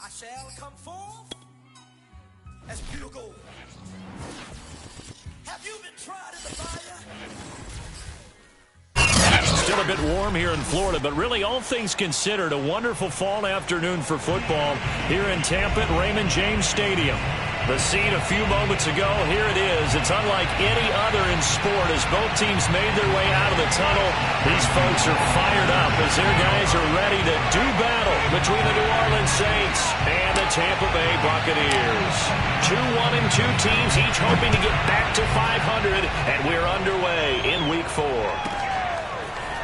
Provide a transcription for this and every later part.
I shall come forth as pure gold. Have you been tried in the fire? Still a bit warm here in Florida, but really all things considered, a wonderful fall afternoon for football here in Tampa at Raymond James Stadium. The scene a few moments ago, here it is. It's unlike any other in sport as both teams made their way out of the tunnel. These folks are fired up as their guys are ready to do battle between the New Orleans Saints and the Tampa Bay Buccaneers. 2-1-2 teams, each hoping to get back to 500, and we're underway in Week 4.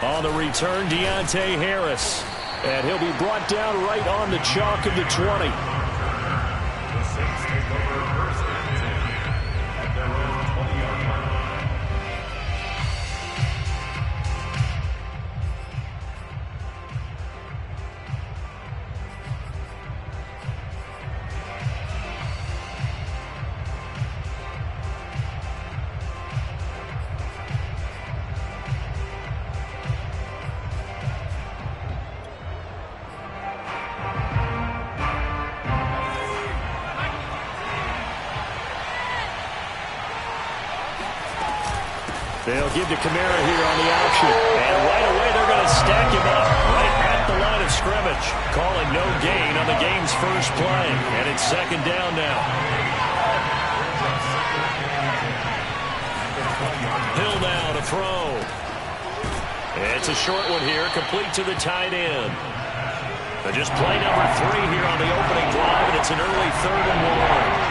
On the return, Deontay Harris, and he'll be brought down right on the chalk of the 20. They'll give to Kamara here on the option. And right away they're going to stack him up right at the line of scrimmage. Calling no gain on the game's first play. And it's second down now. Hill now to throw. It's a short one here, complete to the tight end. But just play number 3 here on the opening drive, and it's an early 3rd and 1.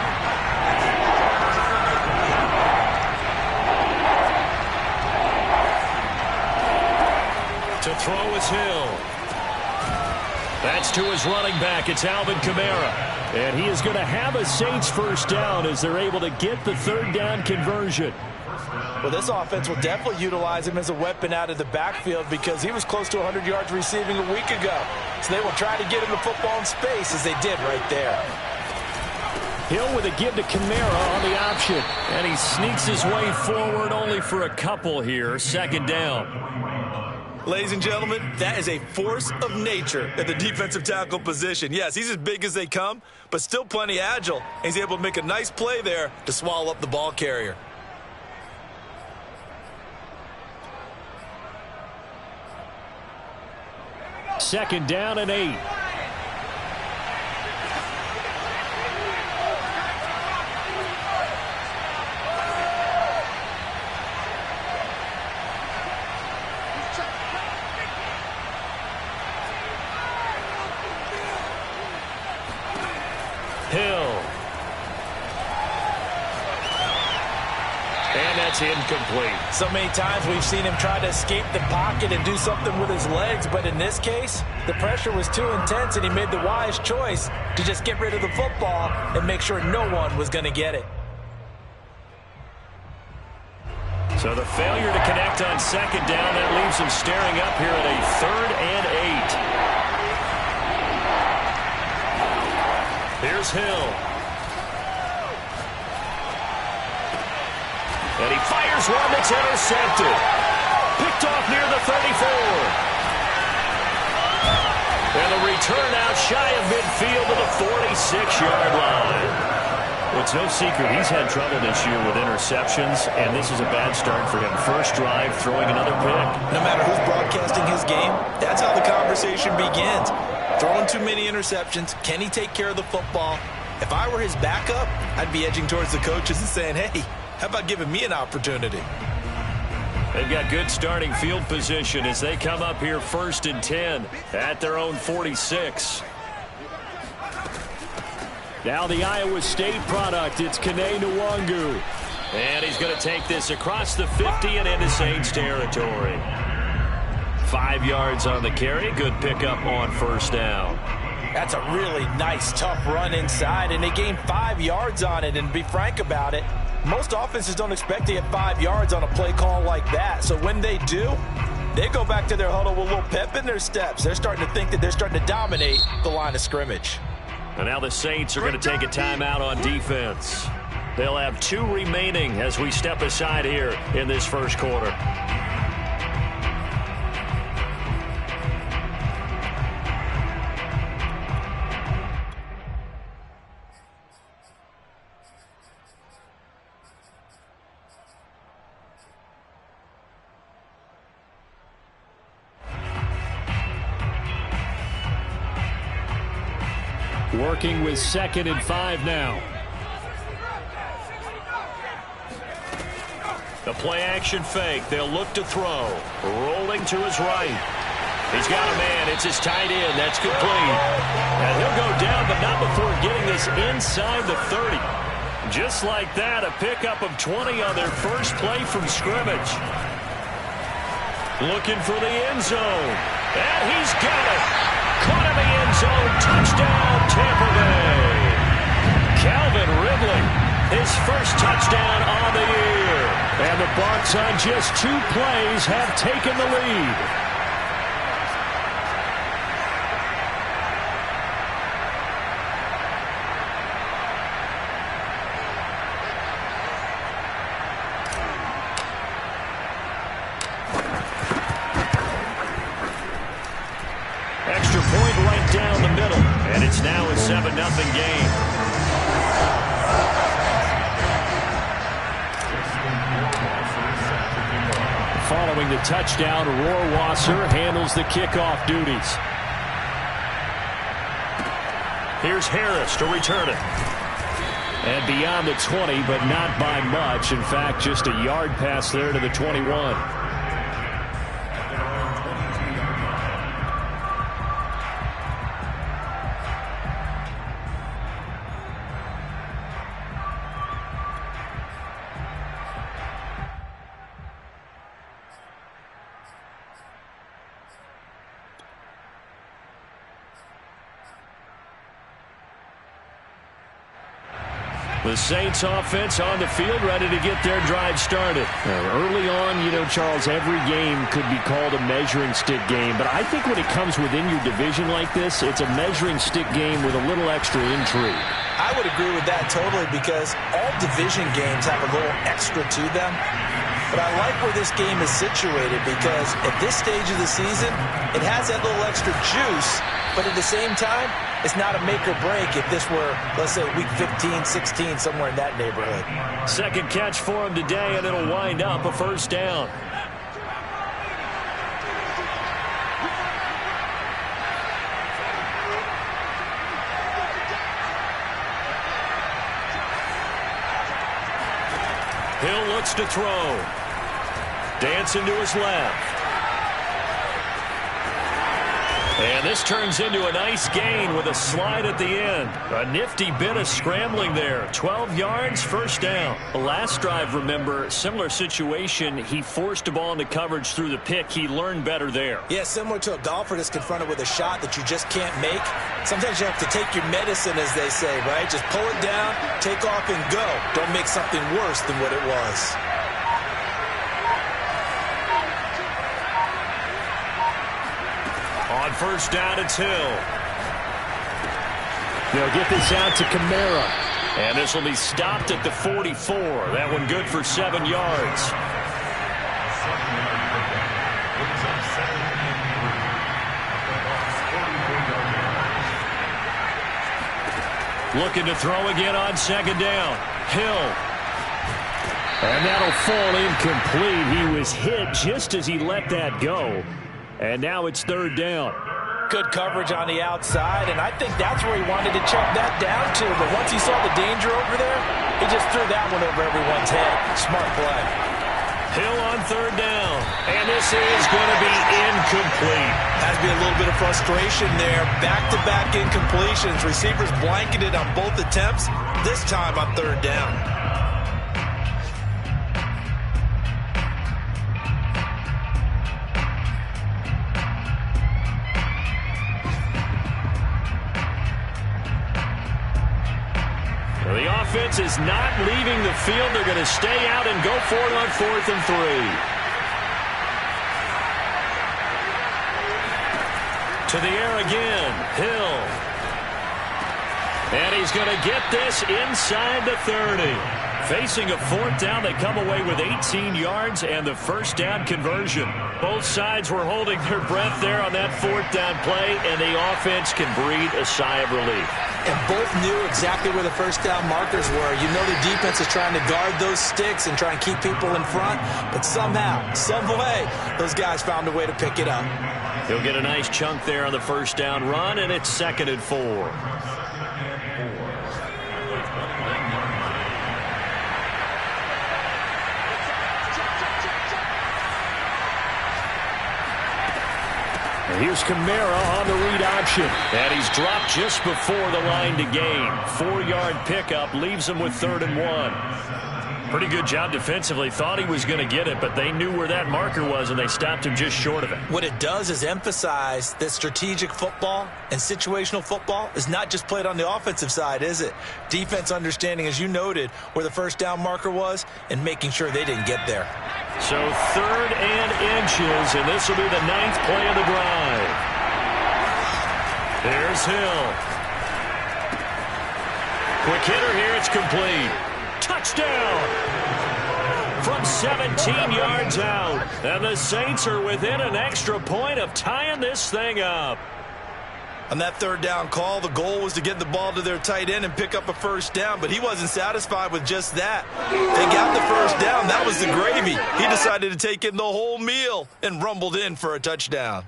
To throw is Hill. That's to his running back. It's Alvin Kamara. And he is going to have a Saints first down as they're able to get the 3rd down conversion. Well, this offense will definitely utilize him as a weapon out of the backfield because he was close to 100 yards receiving a week ago. So they will try to get him the football in space as they did right there. Hill with a give to Kamara on the option. And he sneaks his way forward only for a couple here. Second down. Ladies and gentlemen, that is a force of nature at the defensive tackle position. Yes, he's as big as they come, but still plenty agile. He's able to make a nice play there to swallow up the ball carrier. Second down and 8. Incomplete. So many times we've seen him try to escape the pocket and do something with his legs, but in this case, the pressure was too intense and he made the wise choice to just get rid of the football and make sure no one was going to get it. So the failure to connect on second down, that leaves him staring up here at a 3rd and 8. Here's Hill. And he fires one that's intercepted. Picked off near the 34. And the return out shy of midfield to the 46-yard line. Well, it's no secret he's had trouble this year with interceptions, and this is a bad start for him. First drive, throwing another pick. No matter who's broadcasting his game, that's how the conversation begins. Throwing too many interceptions. Can he take care of the football? If I were his backup, I'd be edging towards the coaches and saying, hey, how about giving me an opportunity? They've got good starting field position as they come up here 1st and 10 at their own 46. Now the Iowa State product, it's Kene Nwangu. And he's going to take this across the 50 and into Saints territory. 5 yards on the carry. Good pickup on first down. That's a really nice, tough run inside, and they gained 5 yards on it. And to be frank about it, most offenses don't expect to get 5 yards on a play call like that. So when they do, they go back to their huddle with a little pep in their steps. They're starting to think that they're starting to dominate the line of scrimmage. And now the Saints are going to take a timeout on defense. They'll have 2 remaining as we step aside here in this first quarter. Working with 2nd and 5 now. The play-action fake. They'll look to throw. Rolling to his right. He's got a man. It's his tight end. That's complete. And he'll go down, but not before getting this inside the 30. Just like that, a pickup of 20 on their first play from scrimmage. Looking for the end zone. And he's got it. Caught in the end zone. Touchdown, Tampa Bay. Calvin Ridley, his first touchdown on the year. And the Bucs on just 2 plays have taken the lead. Extra point right down the middle. And it's now a 7-0 game. Following the touchdown, Rohrwasser handles the kickoff duties. Here's Harris to return it. And beyond the 20, but not by much. In fact, just a yard pass there to the 21. The Saints offense on the field, ready to get their drive started. Early on, you know, Charles, every game could be called a measuring stick game. But I think when it comes within your division like this, it's a measuring stick game with a little extra intrigue. I would agree with that totally because all division games have a little extra to them. But I like where this game is situated because at this stage of the season, it has that little extra juice. But at the same time, it's not a make or break if this were, let's say, week 15, 16, somewhere in that neighborhood. Second catch for him today, and it'll wind up a first down. Hill looks to throw. Dancing to his left. And this turns into a nice gain with a slide at the end. A nifty bit of scrambling there. 12 yards, first down. The last drive, remember, similar situation. He forced a ball into coverage through the pick. He learned better there. Yeah, similar to a golfer that's confronted with a shot that you just can't make. Sometimes you have to take your medicine, as they say, right? Just pull it down, take off, and go. Don't make something worse than what it was. On first down, it's Hill. They'll get this out to Kamara. And this will be stopped at the 44. That one good for 7 yards. Looking to throw again on second down. Hill. And that'll fall incomplete. He was hit just as he let that go. And now it's third down. Good coverage on the outside, and I think that's where he wanted to check that down to. But once he saw the danger over there, he just threw that one over everyone's head. Smart play. Hill on third down. And this is going to be incomplete. Has to be a little bit of frustration there. Back-to-back incompletions. Receivers blanketed on both attempts, this time on third down. The offense is not leaving the field. They're going to stay out and go for it on 4th and 3. To the air again. Hill. And he's going to get this inside the 30. Facing a 4th down, they come away with 18 yards and the first down conversion. Both sides were holding their breath there on that 4th down play, and the offense can breathe a sigh of relief. And both knew exactly where the first down markers were. You know the defense is trying to guard those sticks and try and keep people in front, but somehow, some way, those guys found a way to pick it up. He'll get a nice chunk there on the first down run, and it's 2nd and 4. Here's Kamara on the read option. And he's dropped just before the line to gain. 4-yard pickup leaves him with 3rd and 1. Pretty good job defensively. Thought he was going to get it, but they knew where that marker was, and they stopped him just short of it. What it does is emphasize that strategic football and situational football is not just played on the offensive side, is it? Defense understanding, as you noted, where the first down marker was and making sure they didn't get there. So 3rd and inches, and this will be the 9th play of the drive. There's Hill. Quick hitter here. It's complete. Touchdown! From 17 yards out. And the Saints are within an extra point of tying this thing up. On that 3rd down call, the goal was to get the ball to their tight end and pick up a first down, but he wasn't satisfied with just that. They got the first down. That was the gravy. He decided to take in the whole meal and rumbled in for a touchdown.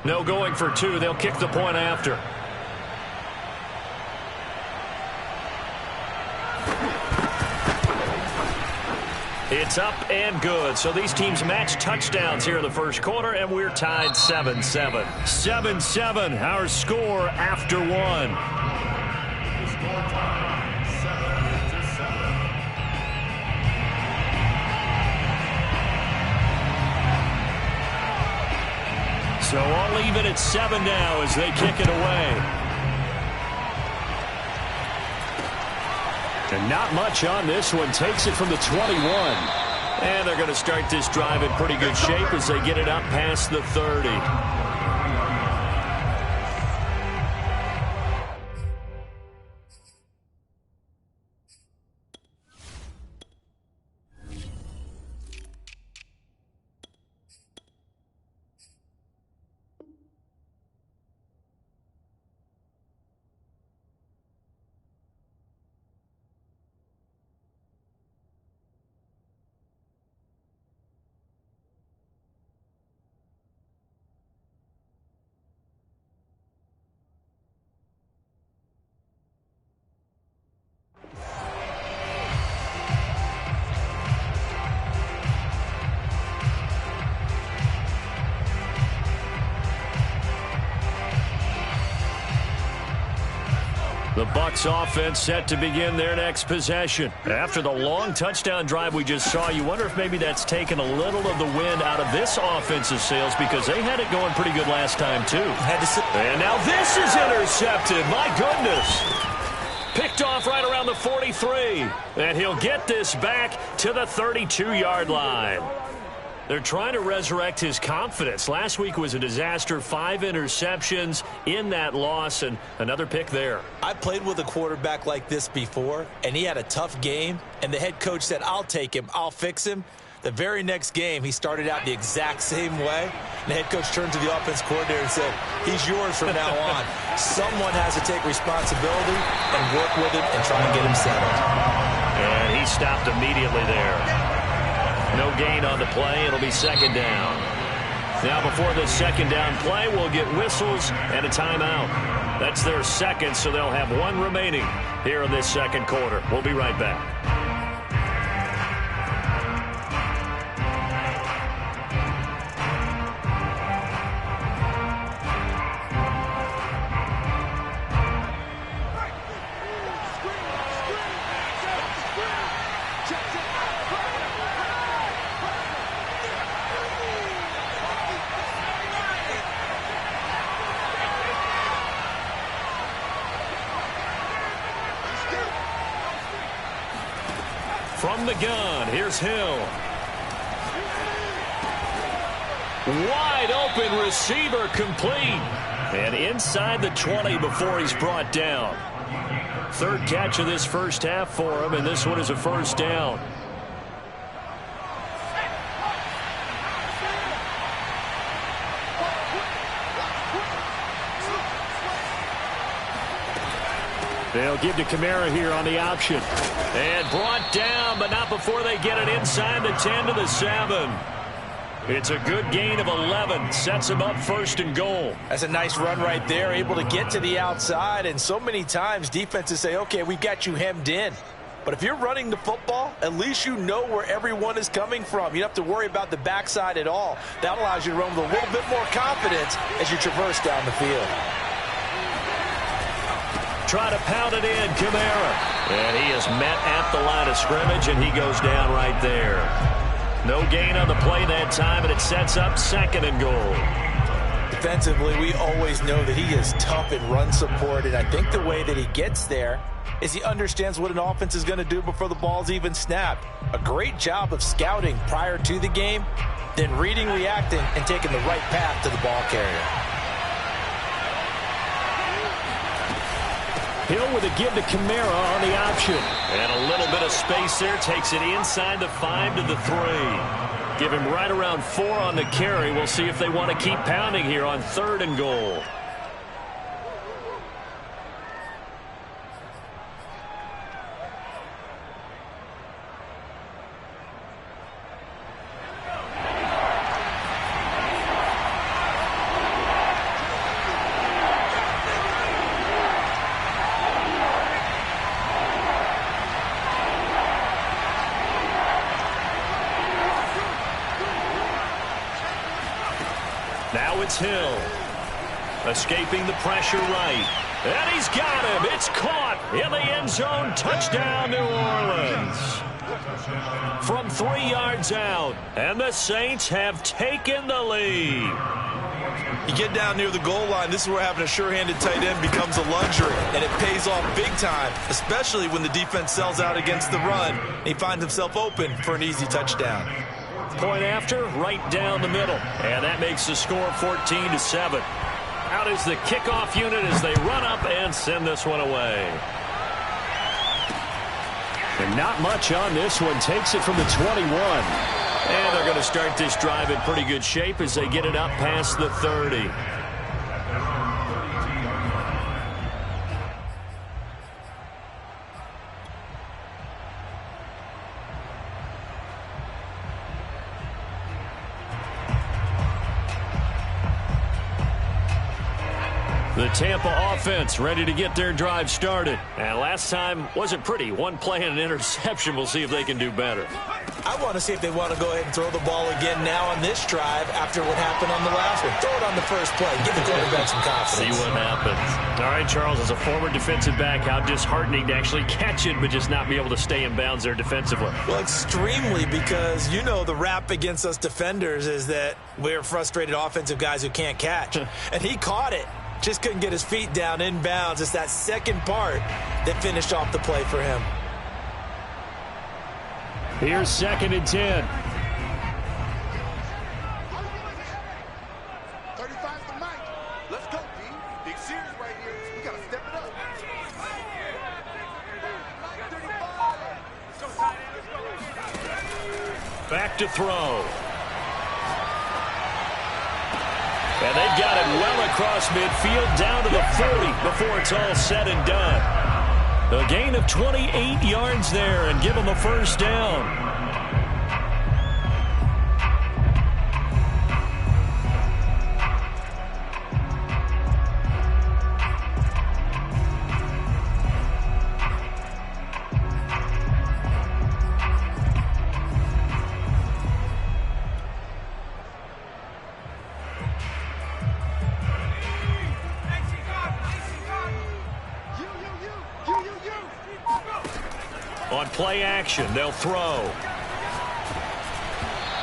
No going for 2. They'll kick the point after. It's up and good. So these teams match touchdowns here in the first quarter, and we're tied 7-7. 7-7, our score after 1. So all even at 7 now as they kick it away. And not much on this one. Takes it from the 21. And they're going to start this drive in pretty good shape as they get it up past the 30. The Bucs offense set to begin their next possession. After the long touchdown drive we just saw, you wonder if maybe that's taken a little of the wind out of this offensive sails because they had it going pretty good last time, too. And now this is intercepted. My goodness. Picked off right around the 43. And he'll get this back to the 32-yard line. They're trying to resurrect his confidence. Last week was a disaster. 5 interceptions in that loss, and another pick there. I played with a quarterback like this before, and he had a tough game, and the head coach said, I'll take him, I'll fix him. The very next game, he started out the exact same way. And the head coach turned to the offense coordinator and said, he's yours from now on. Someone has to take responsibility and work with him and try and get him settled. And he stopped immediately there. No gain on the play. It'll be 2nd down. Now before this 2nd down play, we'll get whistles and a timeout. That's their second, so they'll have 1 remaining here in this 2nd quarter. We'll be right back. From the gun, here's Hill. Wide open receiver complete. And inside the 20 before he's brought down. 3rd catch of this first half for him, and this one is a first down. They'll give to Kamara here on the option. And brought down, but not before they get it inside the 10 to the 7. It's a good gain of 11. Sets him up 1st and goal. That's a nice run right there, able to get to the outside. And so many times defenses say, okay, we've got you hemmed in. But if you're running the football, at least you know where everyone is coming from. You don't have to worry about the backside at all. That allows you to run with a little bit more confidence as you traverse down the field. Try to pound it in, Kamara. And he is met at the line of scrimmage, and he goes down right there. No gain on the play that time, and it sets up 2nd and goal. Defensively, we always know that he is tough in run support, and I think the way that he gets there is he understands what an offense is going to do before the ball's even snapped. A great job of scouting prior to the game, then reading, reacting, and taking the right path to the ball carrier. Hill with a give to Kamara on the option. And a little bit of space there. Takes it inside the 5 to the 3. Give him right around 4 on the carry. We'll see if they want to keep pounding here on 3rd and goal. Now it's Hill. Escaping the pressure right. And he's got him. It's caught in the end zone. Touchdown, New Orleans. From 3 yards out. And the Saints have taken the lead. You get down near the goal line, this is where having a sure-handed tight end becomes a luxury, and it pays off big time, especially when the defense sells out against the run, and he finds himself open for an easy touchdown. Point after, right down the middle. And that makes the score 14 to 7. Out is the kickoff unit as they run up and send this one away. And not much on this one. Takes it from the 21. And they're going to start this drive in pretty good shape as they get it up past the 30. The Tampa offense ready to get their drive started. And last time wasn't pretty. One play and an interception. We'll see if they can do better. I want to see if they want to go ahead and throw the ball again now on this drive after what happened on the last one. Throw it on the first play. Give the quarterback some confidence. See what happens. All right, Charles, as a former defensive back, how disheartening to actually catch it but just not be able to stay in bounds there defensively. Well, extremely, because you know the rap against us defenders is that we're frustrated offensive guys who can't catch. And he caught it. Just couldn't get his feet down in bounds. It's that second part that finished off the play for him. Here's 2nd and 10. 35 to Mike. Let's go, D. Big series right here. We got to step it up. Back to throw. And they've got it well across midfield down to the 40 before it's all said and done. A gain of 28 yards there and give them a first down. On play action, they'll throw.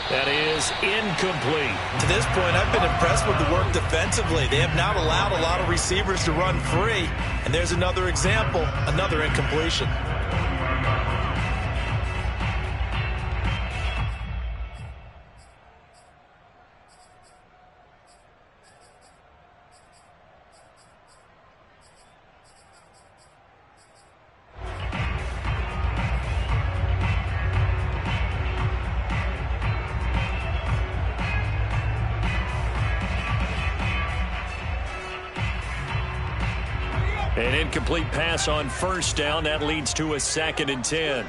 That is incomplete. To this point, I've been impressed with the work defensively. They have not allowed a lot of receivers to run free. And there's another example, another incompletion. An incomplete pass on first down. That leads to a 2nd and 10.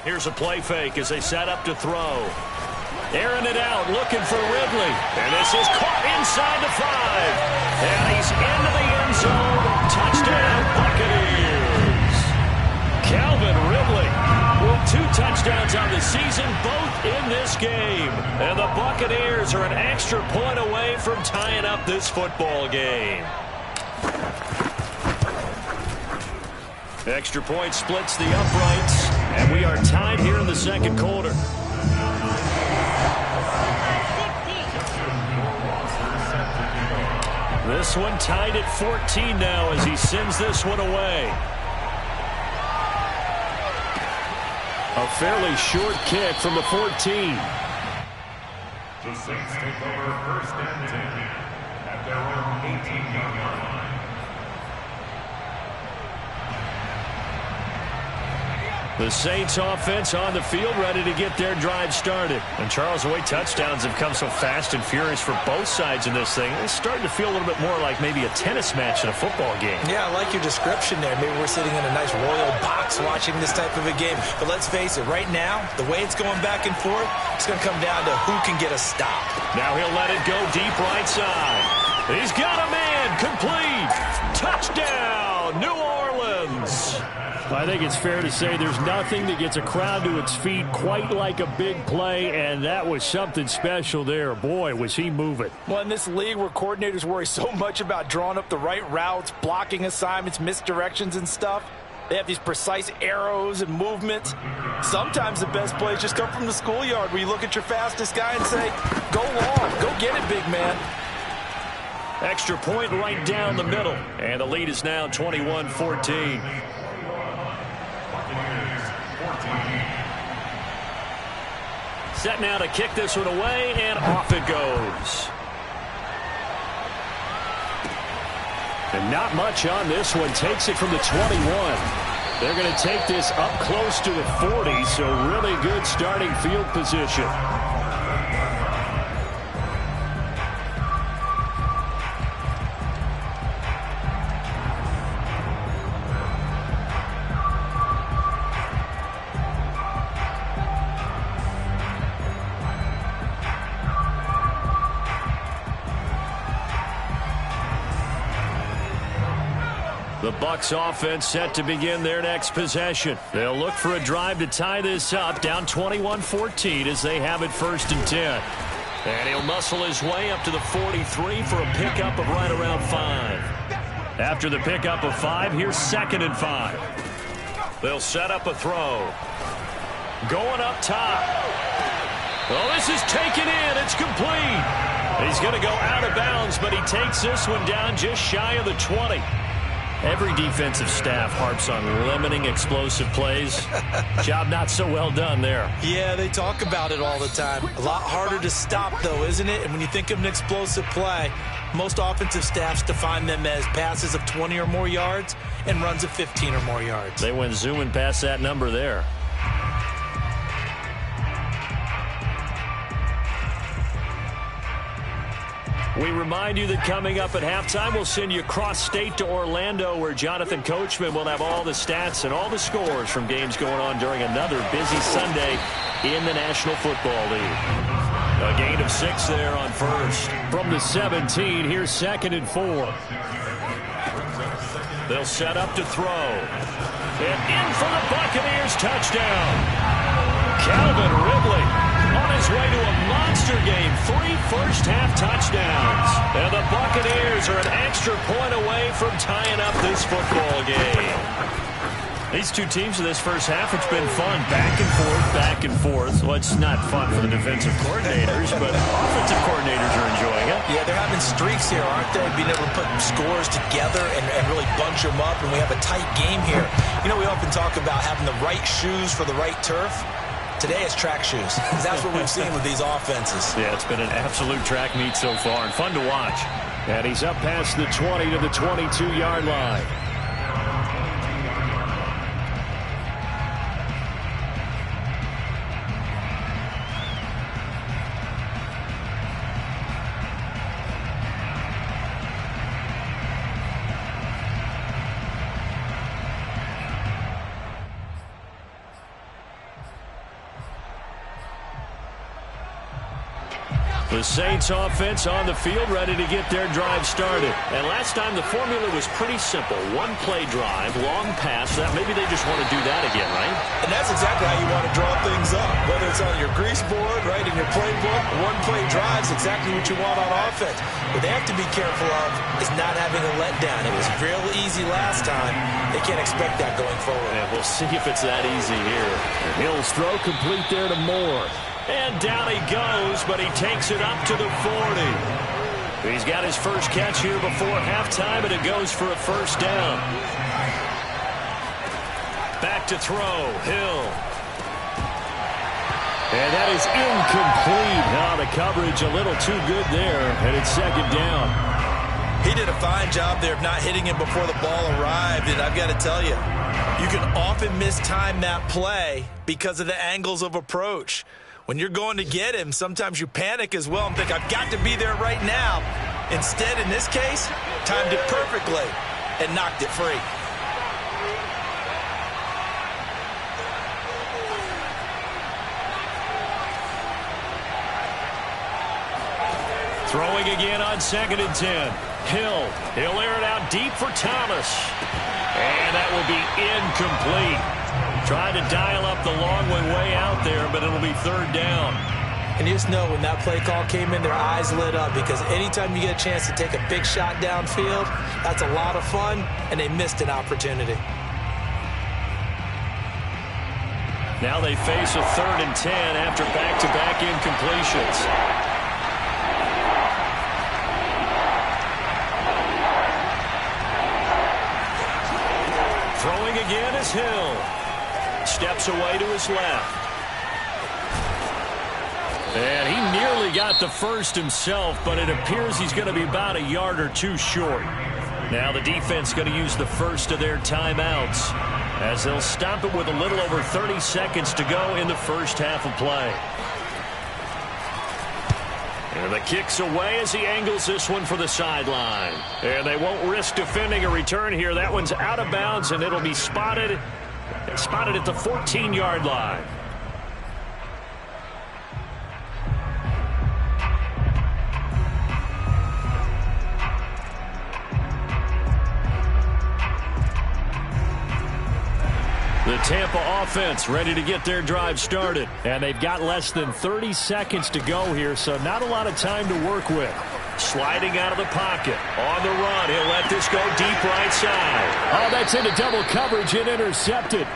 Here's a play fake as they set up to throw. Airing it out, looking for Ridley. And this is caught inside the 5. And he's into the end zone. Touchdown, Buccaneers. Calvin Ridley with 2 touchdowns on the season, both in this game. And the Buccaneers are an extra point away from tying up this football game. Extra point splits the uprights, and we are tied here in the 2nd quarter. This one tied at 14 now as he sends this one away. A fairly short kick from the 14. The Saints take over 1st and 10 at their own 18-yard line. The Saints offense on the field, ready to get their drive started. And Charles, the way touchdowns have come so fast and furious for both sides in this thing, it's starting to feel a little bit more like maybe a tennis match in a football game. Yeah, I like your description there. Maybe we're sitting in a nice royal box watching this type of a game. But let's face it, right now, the way it's going back and forth, it's going to come down to who can get a stop. Now he'll let it go deep right side. He's got a man, complete. Touchdown, New Orleans. I think it's fair to say there's nothing that gets a crowd to its feet quite like a big play, and that was something special there. Boy, was he moving. Well, in this league where coordinators worry so much about drawing up the right routes, blocking assignments, misdirections and stuff, they have these precise arrows and movements. Sometimes the best plays just come from the schoolyard where you look at your fastest guy and say, go long, go get it, big man. Extra point right down the middle, and the lead is now 21-14. Set now to kick this one away, and off it goes. And not much on this one. Takes it from the 21. They're going to take this up close to the 40, so really good starting field position. The Bucs offense set to begin their next possession. They'll look for a drive to tie this up, down 21-14 as they have it 1st and 10. And he'll muscle his way up to the 43 for a pickup of right around 5. After the pickup of 5, here's 2nd and 5. They'll set up a throw. Going up top. Oh, this is taken in. It's complete. He's going to go out of bounds, but he takes this one down just shy of the 20. Every defensive staff harps on limiting explosive plays. Job not so well done there. Yeah, they talk about it all the time. A lot harder to stop, though, isn't it? And when you think of an explosive play, most offensive staffs define them as passes of 20 or more yards and runs of 15 or more yards. They went zooming past that number there. We remind you that coming up at halftime, we'll send you cross-state to Orlando, where Jonathan Coachman will have all the stats and all the scores from games going on during another busy Sunday in the National Football League. A gain of 6 there on first. From the 17, here's 2nd and 4. They'll set up to throw. And in for the Buccaneers, touchdown. Calvin Ridley on his way to a monster game, 3 first-half touchdowns. And the Buccaneers are an extra point away from tying up this football game. These two teams in this first half, it's been fun. Back and forth, back and forth. Well, it's not fun for the defensive coordinators, but offensive coordinators are enjoying it. Yeah, they're having streaks here, aren't they? Being able to put scores together and really bunch them up, and we have a tight game here. You know, we often talk about having the right shoes for the right turf. Today it's track shoes. That's what we've seen with these offenses. Yeah, it's been an absolute track meet so far and fun to watch. And he's up past the 20 to the 22-yard line. The Saints offense on the field, ready to get their drive started. And last time the formula was pretty simple. One play drive, long pass. That maybe they just want to do that again, right? And that's exactly how you want to draw things up. Whether it's on your grease board, right, in your playbook, one play drive is exactly what you want on offense. What they have to be careful of is not having a letdown. It was real easy last time. They can't expect that going forward. And we'll see if it's that easy here. Hill's throw complete there to Moore. And down he goes, but he takes it up to the 40. He's got his first catch here before halftime, and it goes for a first down. Back to throw, Hill. And that is incomplete. Now the coverage a little too good there, and it's second down. He did a fine job there of not hitting him before the ball arrived, and I've got to tell you, you can often mistime that play because of the angles of approach. When you're going to get him, sometimes you panic as well and think, I've got to be there right now. Instead, in this case, timed it perfectly and knocked it free. Throwing again on 2nd and 10. Hill, he'll air it out deep for Thomas. And that will be incomplete. Trying to dial up the long one way out there, but it'll be third down. And you just know when that play call came in, their eyes lit up, because anytime you get a chance to take a big shot downfield, that's a lot of fun, and they missed an opportunity. Now they face a 3rd and 10 after back-to-back incompletions. Throwing again is Hill. Steps away to his left. And he nearly got the first himself, but it appears he's going to be about a yard or two short. Now the defense going to use the first of their timeouts, as they'll stop it with a little over 30 seconds to go in the first half of play. And the kick's away as he angles this one for the sideline. And they won't risk defending a return here. That one's out of bounds, and it'll be spotted at the 14-yard line. The Tampa offense ready to get their drive started. And they've got less than 30 seconds to go here, so not a lot of time to work with. Sliding out of the pocket. On the run, he'll let this go deep right side. Oh, that's into double coverage and intercepted.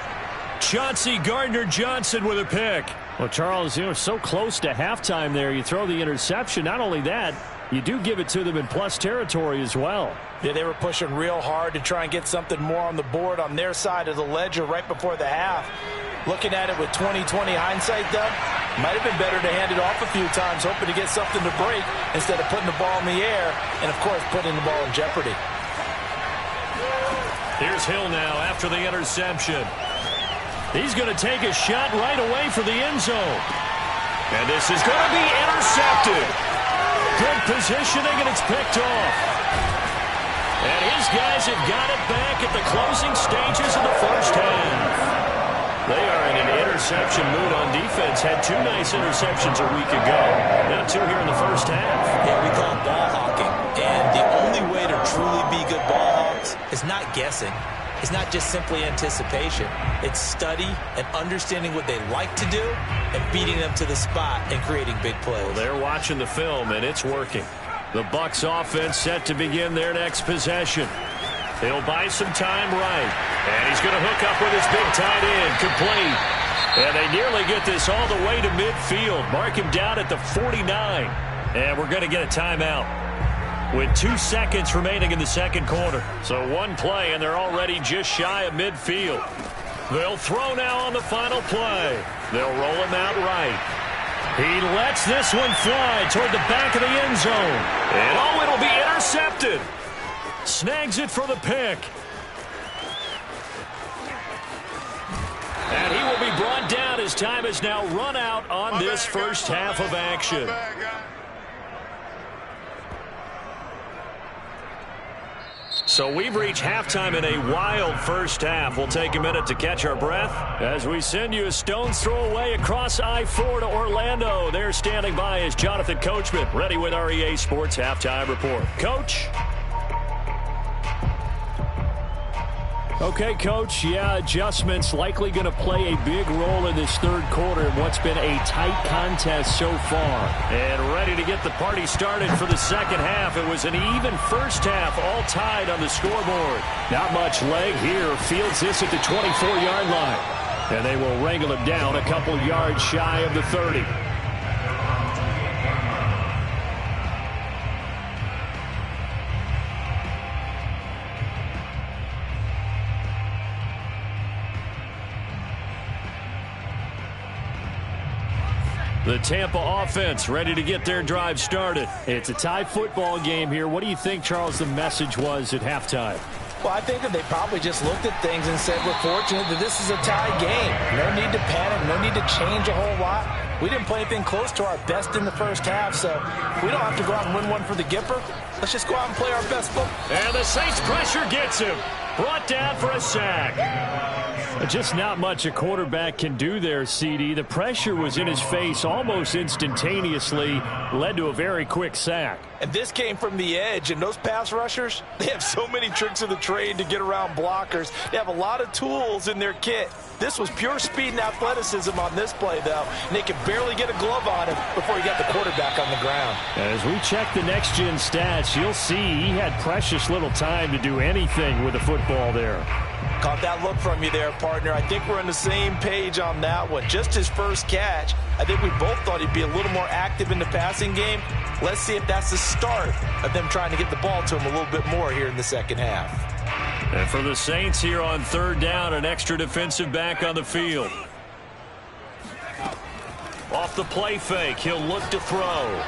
Chauncey Gardner-Johnson with a pick. Well, Charles, you know, so close to halftime there. You throw the interception. Not only that, you do give it to them in plus territory as well. Yeah, they were pushing real hard to try and get something more on the board on their side of the ledger right before the half. Looking at it with 20/20 hindsight, though, might have been better to hand it off a few times, hoping to get something to break instead of putting the ball in the air and, of course, putting the ball in jeopardy. Here's Hill now after the interception. He's going to take a shot right away for the end zone. And this is going to be intercepted. Good positioning, and it's picked off. And his guys have got it back at the closing stages of the first half. They are in an interception mood on defense. Had 2 nice interceptions a week ago. Now 2 here in the first half. Yeah, we call it ball hawking. And the only way to truly be good ball hawks is not guessing. It's not just simply anticipation. It's study and understanding what they like to do and beating them to the spot and creating big plays. Well, they're watching the film, and it's working. The Bucs offense set to begin their next possession. He'll buy some time right. And he's going to hook up with his big tight end. Complete. And they nearly get this all the way to midfield. Mark him down at the 49. And we're going to get a timeout with 2 seconds remaining in the second quarter. So 1 play, and they're already just shy of midfield. They'll throw now on the final play. They'll roll him out right. He lets this one fly toward the back of the end zone. And oh, it'll be intercepted. Snags it for the pick. And he will be brought down as time has now run out on this first half of action. So we've reached halftime in a wild first half. We'll take a minute to catch our breath as we send you a stone's throw away across I-4 to Orlando. There standing by is Jonathan Coachman, ready with our EA Sports Halftime Report. Coach? Okay, Coach. Yeah, adjustments likely going to play a big role in this third quarter in what's been a tight contest so far. And ready to get the party started for the second half. It was an even first half, all tied on the scoreboard. Not much leg here. Fields this at the 24-yard line. And they will wrangle him down a couple yards shy of the 30. The Tampa offense ready to get their drive started. It's a tie football game here. What do you think, Charles, the message was at halftime? Well, I think that they probably just looked at things and said, we're fortunate that this is a tie game. No need to panic. No need to change a whole lot. We didn't play anything close to our best in the first half, so we don't have to go out and win one for the Gipper. Let's just go out and play our best football. And the Saints pressure gets him. Brought down for a sack. Just not much a quarterback can do there, CD. The pressure was in his face almost instantaneously, led to a very quick sack. And this came from the edge, and those pass rushers, they have so many tricks of the trade to get around blockers. They have a lot of tools in their kit. This was pure speed and athleticism on this play, though, and they could barely get a glove on him before he got the quarterback on the ground. As we check the next-gen stats, you'll see he had precious little time to do anything with the football there. Caught that look from you there, partner. I think we're on the same page on that one. Just his first catch. I think we both thought he'd be a little more active in the passing game. Let's see if that's the start of them trying to get the ball to him a little bit more here in the second half. And for the Saints here on third down, an extra defensive back on the field. Off the play fake, he'll look to throw.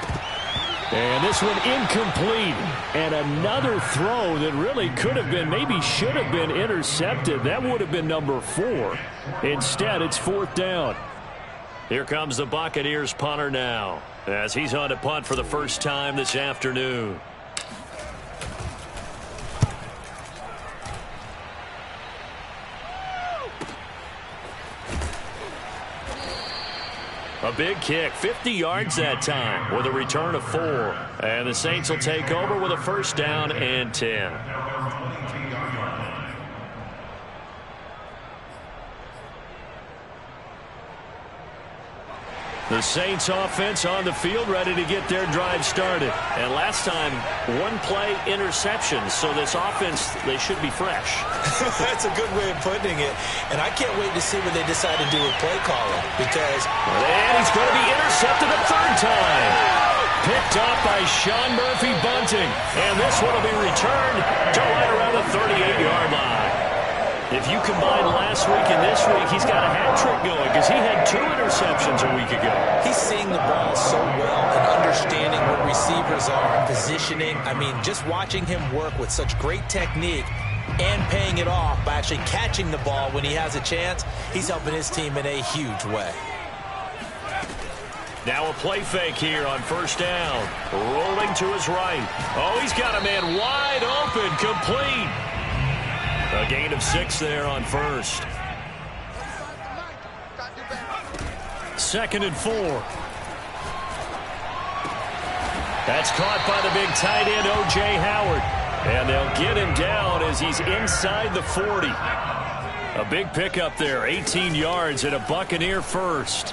And this one incomplete. And another throw that really could have been, maybe should have been intercepted. That would have been number 4. Instead, it's fourth down. Here comes the Buccaneers punter now, as he's on to punt for the first time this afternoon. A big kick, 50 yards that time with a return of 4. And the Saints will take over with a first down and 10. The Saints offense on the field ready to get their drive started. And last time, one play interception. So this offense, they should be fresh. That's a good way of putting it. And I can't wait to see what they decide to do with play calling. Because... And he's going to be intercepted a third time. Picked off by Sean Murphy-Bunting. And this one will be returned to right around the 38-yard line. If you combine last week and this week, he's got a hat trick going because he had 2 interceptions a week ago. He's seeing the ball so well and understanding where receivers are, positioning. I mean, just watching him work with such great technique and paying it off by actually catching the ball when he has a chance, he's helping his team in a huge way. Now a play fake here on first down. Rolling to his right. Oh, he's got a man wide open, complete. A gain of 6 there on first. 2nd and 4. That's caught by the big tight end, O.J. Howard. And they'll get him down as he's inside the 40. A big pickup there, 18 yards and a Buccaneer first.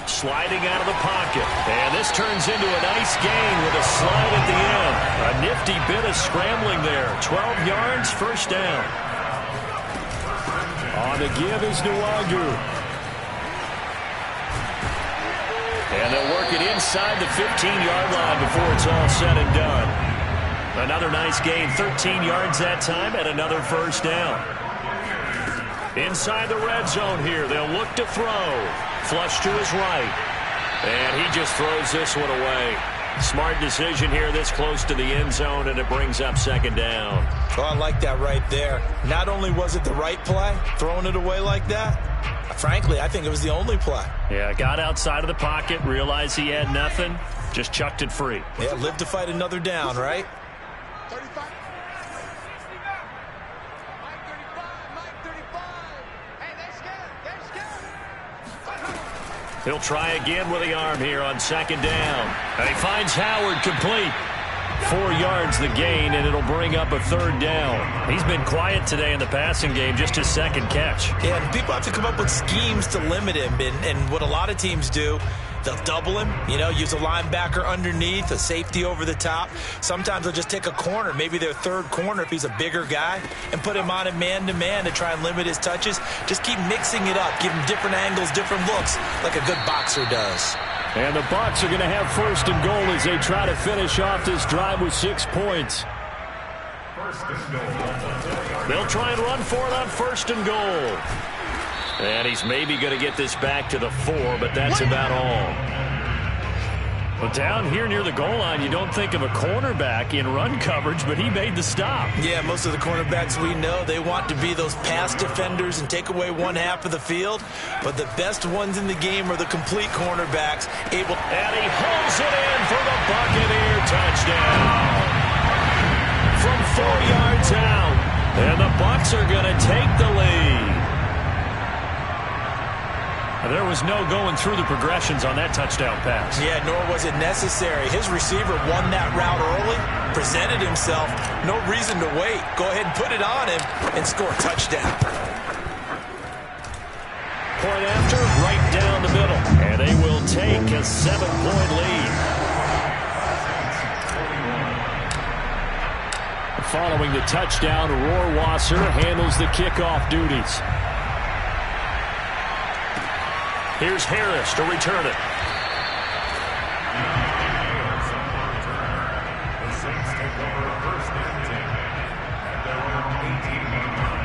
Sliding out of the pocket. And this turns into a nice gain with a slide at the end. A nifty bit of scrambling there. 12 yards, first down. On the give is Nwagu. And they'll work it inside the 15-yard line before it's all said and done. Another nice gain, 13 yards that time, and another first down. Inside the red zone here, they'll look to throw. Flush to his right. And he just throws this one away. Smart decision here this close to the end zone, and it brings up second down. Oh, I like that right there. Not only was it the right play, throwing it away like that, frankly, I think it was the only play. Yeah, got outside of the pocket, realized he had nothing, just chucked it free. Yeah, live to fight another down, right? 35. He'll try again with the arm here on second down. And he finds Howard complete. 4 yards the gain, and it'll bring up a third down. He's been quiet today in the passing game, just his second catch. Yeah, and people have to come up with schemes to limit him. And what a lot of teams do, they'll double him, use a linebacker underneath, a safety over the top. Sometimes they'll just take a corner, maybe their third corner if he's a bigger guy, and put him on a man-to-man to try and limit his touches. Just keep mixing it up, give him different angles, different looks, like a good boxer does. And the Bucs are going to have first and goal as they try to finish off this drive with 6 points. They'll try and run for it on first and goal. And he's maybe going to get this back to the 4, but that's about all. But down here near the goal line, you don't think of a cornerback in run coverage, but he made the stop. Yeah, most of the cornerbacks we know, they want to be those pass defenders and take away one half of the field. But the best ones in the game are the complete cornerbacks. And he holds it in for the Buccaneer touchdown. From 4 yards out. And the Bucs are going to take the lead. There was no going through the progressions on that touchdown pass. Yeah, nor was it necessary. His receiver won that route early, presented himself, no reason to wait. Go ahead and put it on him and score a touchdown. Point after, right down the middle. And they will take a 7-point lead. Following the touchdown, Rohrwasser handles the kickoff duties. Here's Harris to return it. The Saints take over first and 10 at their own 18-yard line.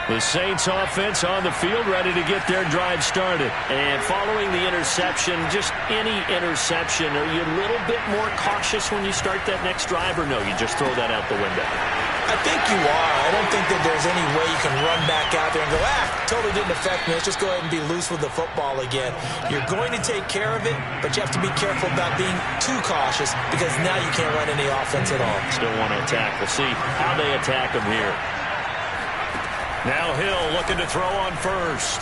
The Saints offense on the field, ready to get their drive started. And following the interception, just any interception, are you a little bit more cautious when you start that next drive, or no, you just throw that out the window? I think you are. I don't think that there's any way you can run back out there and go, totally didn't affect me. Let's just go ahead and be loose with the football again. You're going to take care of it, but you have to be careful about being too cautious because now you can't run any offense at all. Still want to attack. We'll see how they attack them here. Now Hill looking to throw on first.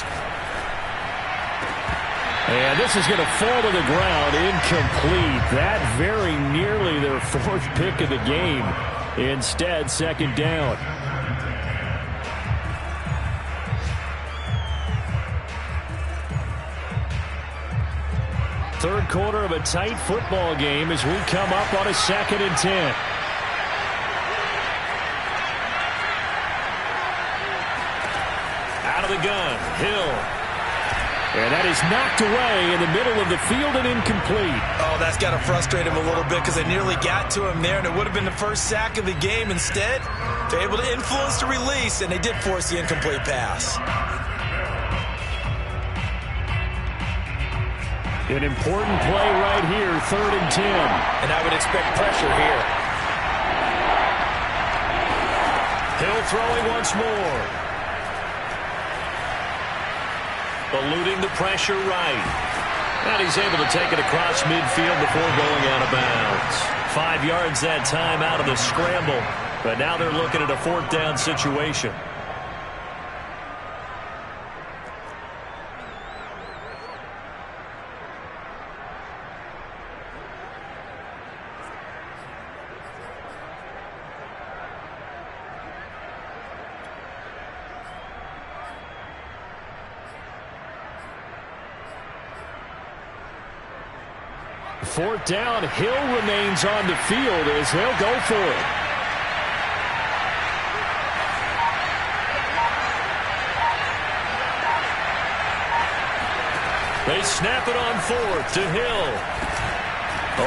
And this is going to fall to the ground, incomplete. That very nearly their 4th pick of the game. Instead, second down. Third quarter of a tight football game as we come up on a 2nd and 10. Out of the gun, Hill. And that is knocked away in the middle of the field and incomplete. Oh, that's got to frustrate him a little bit because they nearly got to him there, and it would have been the first sack of the game. Instead, they're able to influence the release, and they did force the incomplete pass. An important play right here, 3rd and 10. And I would expect pressure here. Hill throwing once more. Eluding the pressure right. And he's able to take it across midfield before going out of bounds. 5 yards that time out of the scramble. But now they're looking at a 4th down situation. Fourth down, Hill remains on the field as they'll go for it. They snap it on 4th to Hill.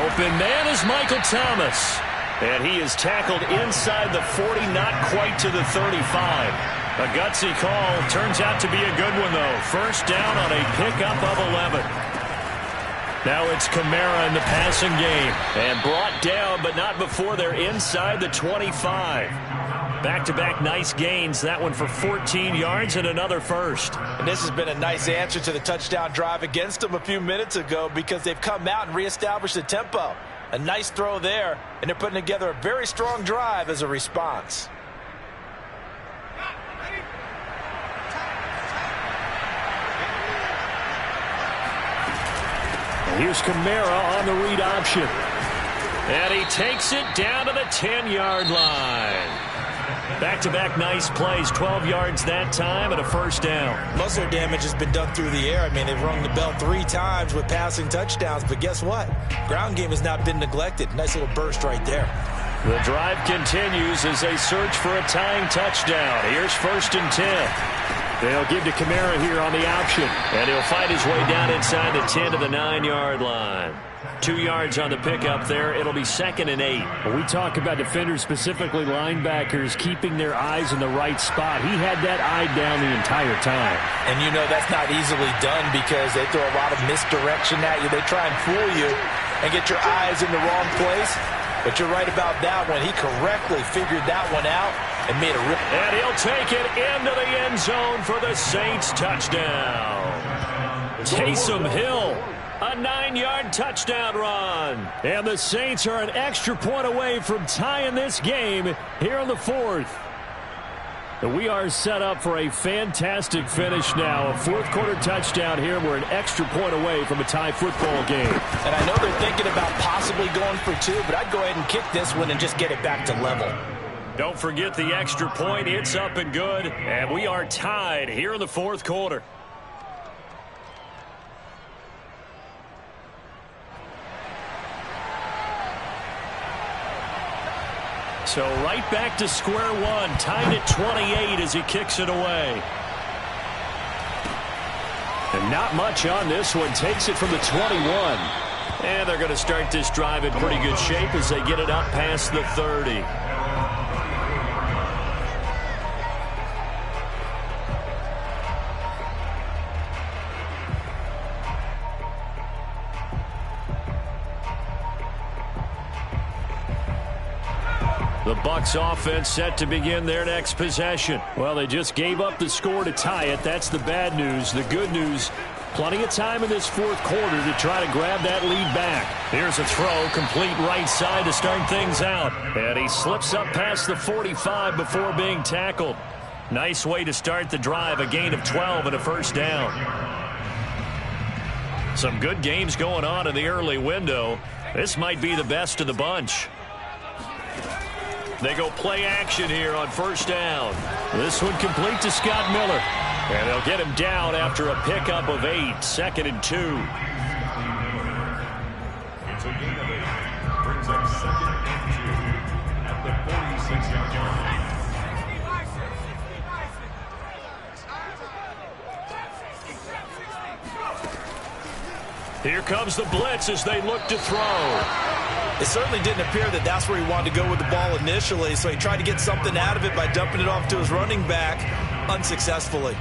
Open man is Michael Thomas. And he is tackled inside the 40, not quite to the 35. A gutsy call. Turns out to be a good one, though. First down on a pickup of 11. Now it's Kamara in the passing game. And brought down, but not before they're inside the 25. Back-to-back nice gains. That one for 14 yards and another first. And this has been a nice answer to the touchdown drive against them a few minutes ago because they've come out and reestablished the tempo. A nice throw there, and they're putting together a very strong drive as a response. Here's Kamara on the read option. And he takes it down to the 10-yard line. Back-to-back nice plays, 12 yards that time and a first down. Most of their damage has been done through the air. I mean, they've rung the bell 3 times with passing touchdowns, but guess what? Ground game has not been neglected. Nice little burst right there. The drive continues as they search for a tying touchdown. Here's 1st and 10. They'll give to Kamara here on the option. And he'll fight his way down inside the 10 to the 9-yard line. 2 yards on the pickup there. It'll be 2nd and 8. When we talk about defenders, specifically linebackers, keeping their eyes in the right spot. He had that eye down the entire time. And you know that's not easily done because they throw a lot of misdirection at you. They try and fool you and get your eyes in the wrong place. But you're right about that one. He correctly figured that one out and made a rip. And he'll take it into the end zone for the Saints touchdown. Taysom Hill, a 9-yard touchdown run. And the Saints are an extra point away from tying this game here in the 4th. We are set up for a fantastic finish now. A 4th quarter touchdown here. We're an extra point away from a tie football game. And I know they're thinking about possibly going for 2, but I'd go ahead and kick this one and just get it back to level. Don't forget the extra point. It's up and good. And we are tied here in the 4th quarter. So right back to square one, tied at 28 as he kicks it away. And not much on this one. Takes it from the 21. And they're going to start this drive in pretty good shape as they get it up past the 30. The Bucs offense set to begin their next possession. Well, they just gave up the score to tie it. That's the bad news. The good news, plenty of time in this 4th quarter to try to grab that lead back. Here's a throw, complete right side to start things out. And he slips up past the 45 before being tackled. Nice way to start the drive, a gain of 12 and a first down. Some good games going on in the early window. This might be the best of the bunch. They go play action here on first down. This one complete to Scott Miller. And they'll get him down after a pickup of 8, 2nd and 2. It's a gain of 8. Brings up 2nd and 2 at the 46-yard line. Here comes the blitz as they look to throw. It certainly didn't appear that that's where he wanted to go with the ball initially, so he tried to get something out of it by dumping it off to his running back unsuccessfully.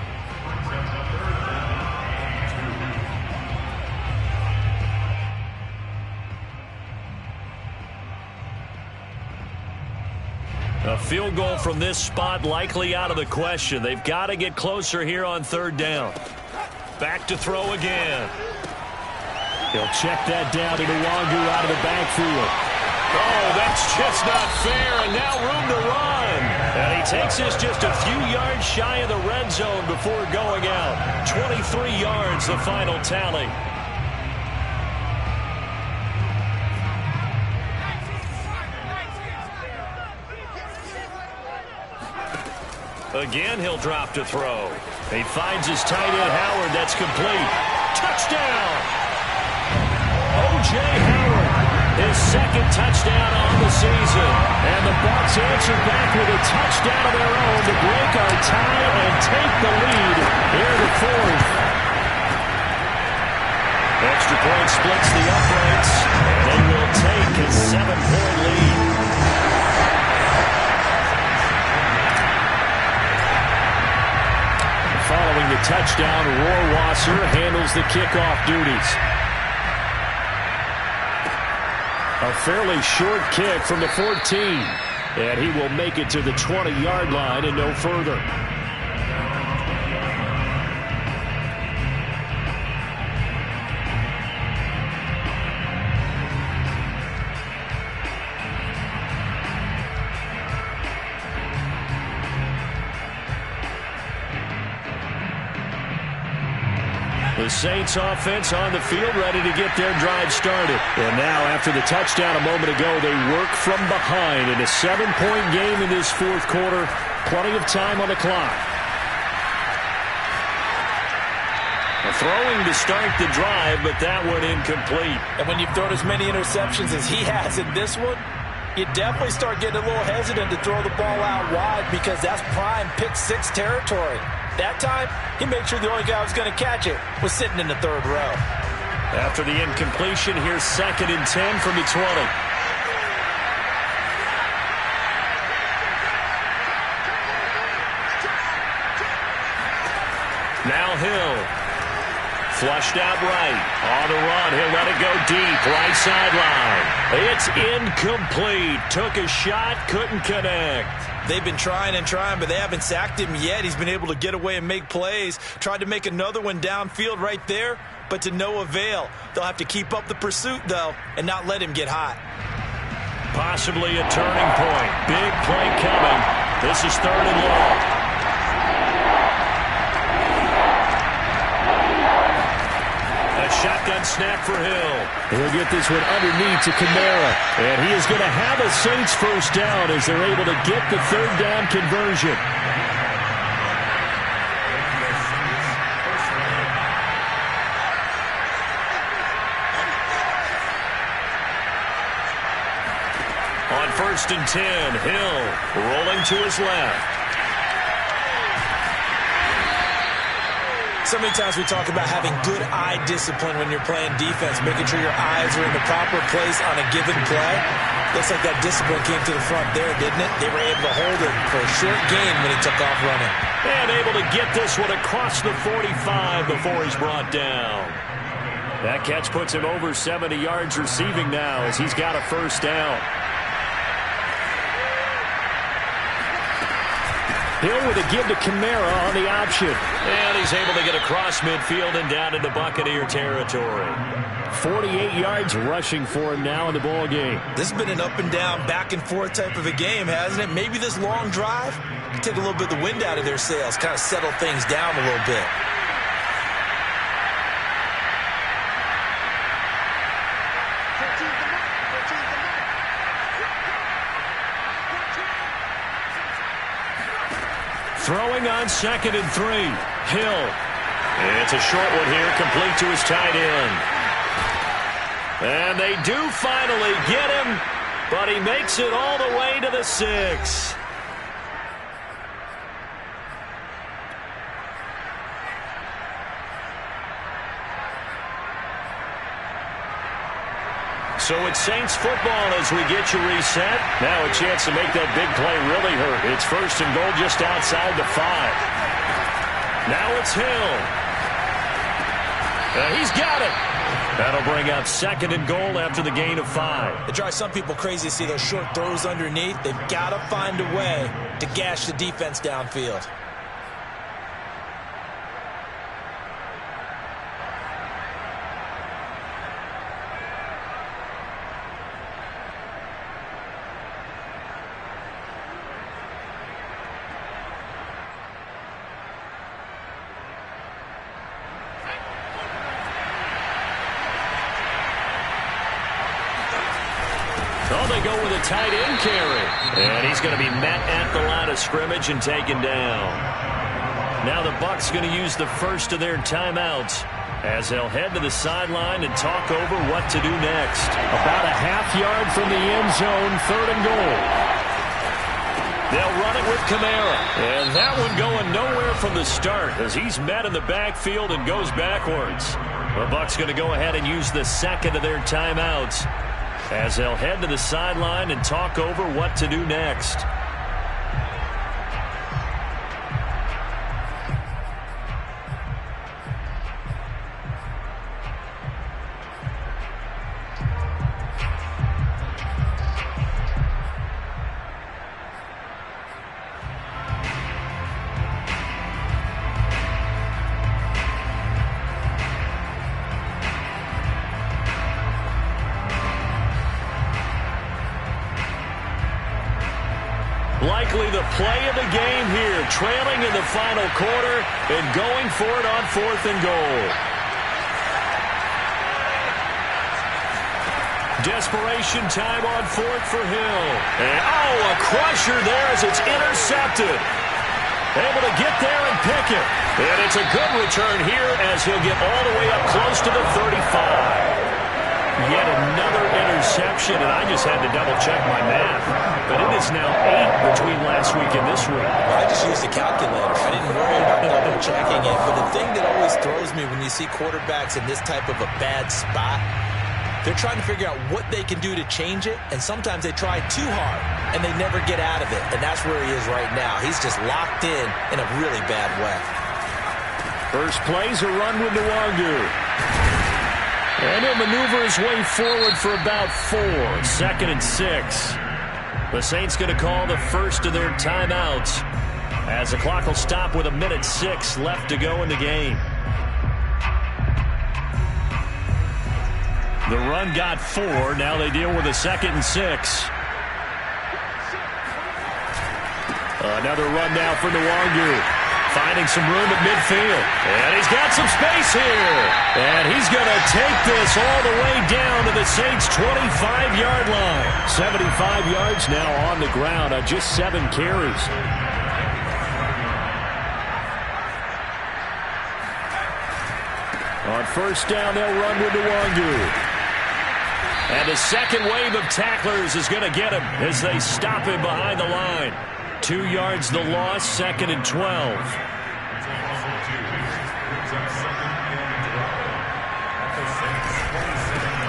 A field goal from this spot likely out of the question. They've got to get closer here on 3rd down. Back to throw again. He'll check that down to Nwangu out of the backfield. Oh, that's just not fair, and now room to run. And he takes this just a few yards shy of the red zone before going out. 23 yards, the final tally. Again, he'll drop to throw. He finds his tight end, Howard. That's complete. Touchdown! O.J. Howard, his 2nd touchdown on the season. And the Bucs answer back with a touchdown of their own to break our tie and take the lead here in the 4th. Extra point splits the uprights. They will take a 7-point lead. Following the touchdown, Rohrwasser handles the kickoff duties. A fairly short kick from the 14. And he will make it to the 20-yard line and no further. The Saints offense on the field, ready to get their drive started. And now, after the touchdown a moment ago, they work from behind in a 7-point game in this fourth quarter. Plenty of time on the clock. Throwing to start the drive, but that one incomplete. And when you've thrown as many interceptions as he has in this one, you definitely start getting a little hesitant to throw the ball out wide because that's prime pick-6 territory. That time, he made sure the only guy who was going to catch it was sitting in the third row. After the incompletion, here's 2nd and 10 from the 20. Now Hill. Flushed out right. On the run. He'll let it go deep. Right sideline. It's incomplete. Took a shot. Couldn't connect. They've been trying and trying, but they haven't sacked him yet. He's been able to get away and make plays. Tried to make another one downfield right there, but to no avail. They'll have to keep up the pursuit, though, and not let him get hot. Possibly a turning point. Big play coming. This is 3rd and long. A shotgun snap for Hill. He'll get this one underneath to Kamara. And he is going to have a Saints first down as they're able to get the 3rd down conversion. On 1st and 10, Hill rolling to his left. So many times we talk about having good eye discipline when you're playing defense, making sure your eyes are in the proper place on a given play. Looks like that discipline came to the front there, didn't it? They were able to hold it for a short gain when he took off running. And able to get this one across the 45 before he's brought down. That catch puts him over 70 yards receiving now as he's got a first down. Hill with a give to Kamara on the option. And he's able to get across midfield and down into Buccaneer territory. 48 yards rushing for him now in the ball game. This has been an up and down, back and forth type of a game, hasn't it? Maybe this long drive can take a little bit of the wind out of their sails, kind of settle things down a little bit. Throwing on 2nd and 3. Hill. It's a short one here, complete to his tight end. And they do finally get him, but he makes it all the way to the 6. So it's Saints football as we get you reset. Now a chance to make that big play really hurt. It's 1st and goal just outside the 5. Now it's Hill. He's got it. That'll bring out 2nd and goal after the gain of 5. It drives some people crazy to see those short throws underneath. They've got to find a way to gash the defense downfield. Oh, they go with a tight end carry. And he's going to be met at the line of scrimmage and taken down. Now the Bucs going to use the first of their timeouts as they'll head to the sideline and talk over what to do next. About a half yard from the end zone, 3rd and goal. They'll run it with Kamara. And that one going nowhere from the start as he's met in the backfield and goes backwards. The Bucs going to go ahead and use the 2nd of their timeouts as they'll head to the sideline and talk over what to do next. Likely the play of the game here, trailing in the final quarter and going for it on 4th and goal. Desperation time on fourth for Hill. And, oh, a crusher there as it's intercepted. Able to get there and pick it. And it's a good return here as he'll get all the way up close to the 35. Yet another interception, and I just had to double-check my math. But it is now 8 between last week and this week. Well, I just used a calculator. I didn't worry about double-checking it. But the thing that always throws me when you see quarterbacks in this type of a bad spot, they're trying to figure out what they can do to change it, and sometimes they try too hard, and they never get out of it. And that's where he is right now. He's just locked in a really bad way. First play's a run with Nwangu. And he'll maneuver his way forward for about 4. 2nd and 6. The Saints going to call the first of their timeouts as the clock will stop with 1:06 left to go in the game. The run got 4. Now they deal with a 2nd and 6. Another run now for Nwangu. Finding some room at midfield. And he's got some space here. And he's going to take this all the way down to the Saints' 25-yard line. 75 yards now on the ground on just 7 carries. On first down, they'll run with Nwangu. And the second wave of tacklers is going to get him as they stop him behind the line. 2 yards the loss, 2nd and 12.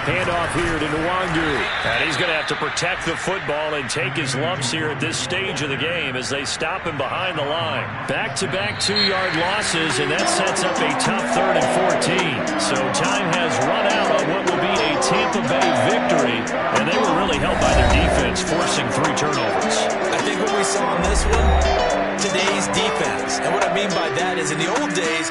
Handoff here to Nwangu. And he's going to have to protect the football and take his lumps here at this stage of the game as they stop him behind the line. Back-to-back 2-yard losses, and that sets up a tough 3rd and 14. So time has run out on what will be a Tampa Bay victory, and they were really helped by their defense, forcing 3 turnovers. I think what we saw in this one, today's defense. And what I mean by that is in the old days,